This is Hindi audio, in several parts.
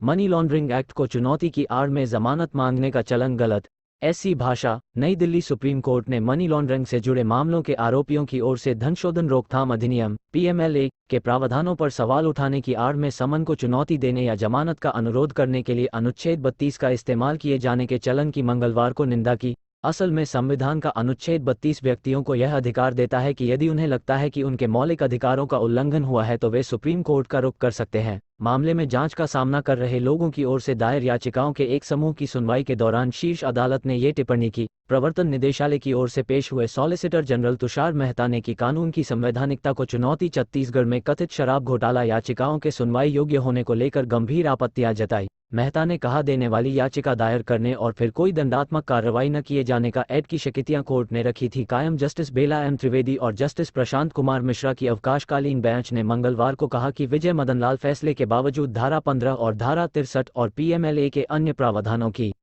मनी लॉन्ड्रिंग एक्ट को चुनौती की आड़ में जमानत मांगने का चलन गलत। ऐसी भाषा। नई दिल्ली सुप्रीम कोर्ट ने मनी लॉन्ड्रिंग से जुड़े मामलों के आरोपियों की ओर से धनशोधन रोकथाम अधिनियम (पीएमएलए) के प्रावधानों पर सवाल उठाने की आड़ में समन को चुनौती देने या जमानत का अनुरोध करने के लिए अनुच्छेद 32 का इस्तेमाल किए जाने के चलन की मंगलवार को निंदा की। असल में संविधान का अनुच्छेद 32 व्यक्तियों को यह अधिकार देता है कि यदि उन्हें लगता है कि उनके मौलिक अधिकारों का उल्लंघन हुआ है तो वे सुप्रीम कोर्ट का रुख कर सकते हैं। मामले में जांच का सामना कर रहे लोगों की ओर से दायर याचिकाओं के एक समूह की सुनवाई के दौरान शीर्ष अदालत ने ये टिप्पणी की। प्रवर्तन निदेशालय की ओर से पेश हुए सॉलिसिटर जनरल तुषार मेहता ने की कानून की संवैधानिकता को चुनौती। छत्तीसगढ़ में कथित शराब घोटाला याचिकाओं के सुनवाई योग्य होने को लेकर गंभीर आपत्तियां जताई। मेहता ने कहा, देने वाली याचिका दायर करने और फिर कोई दंडात्मक कार्रवाई न किए जाने का एड की शक्तियां कोर्ट ने रखी थी कायम। जस्टिस बेला एम त्रिवेदी और जस्टिस प्रशांत कुमार मिश्रा की अवकाशकालीन बेंच ने मंगलवार को कहा कि विजय मदन लाल फैसले के बावजूद धारा 15 और धारा 63 और पीएमएलए के अन्य प्रावधानों की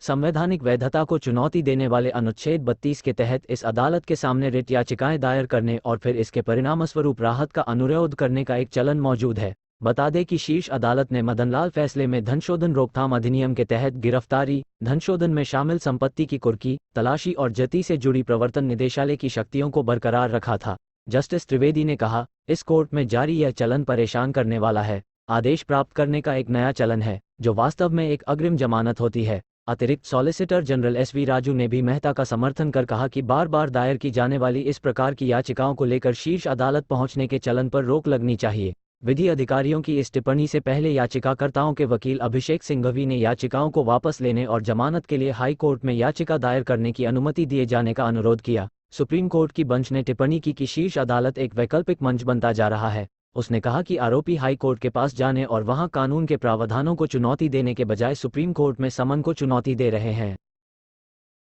संवैधानिक वैधता को चुनौती देने वाले अनुच्छेद 32 के तहत इस अदालत के सामने रिट याचिकाएं दायर करने और फिर इसके परिणामस्वरूप राहत का अनुरोध करने का एक चलन मौजूद है। बता दें कि शीर्ष अदालत ने मदनलाल फैसले में धनशोधन रोकथाम अधिनियम के तहत गिरफ्तारी, धनशोधन में शामिल संपत्ति की कुर्की, तलाशी और जती से जुड़ी प्रवर्तन निदेशालय की शक्तियों को बरकरार रखा था। जस्टिस त्रिवेदी ने कहा, इस कोर्ट में जारी यह चलन परेशान करने वाला है। आदेश प्राप्त करने का एक नया चलन है, जो वास्तव में एक अग्रिम जमानत होती है। अतिरिक्त सॉलिसिटर जनरल एसवी राजू ने भी मेहता का समर्थन कर कहा कि बार बार दायर की जाने वाली इस प्रकार की याचिकाओं को लेकर शीर्ष अदालत पहुंचने के चलन पर रोक लगनी चाहिए। विधि अधिकारियों की इस टिप्पणी से पहले याचिकाकर्ताओं के वकील अभिषेक सिंघवी ने याचिकाओं को वापस लेने और जमानत के लिए हाई कोर्ट में याचिका दायर करने की अनुमति दिए जाने का अनुरोध किया। सुप्रीम कोर्ट की बेंच ने टिप्पणी की कि शीर्ष अदालत एक वैकल्पिक मंच बनता जा रहा है। उसने कहा कि आरोपी हाई कोर्ट के पास जाने और वहां कानून के प्रावधानों को चुनौती देने के बजाय सुप्रीम कोर्ट में समन को चुनौती दे रहे हैं।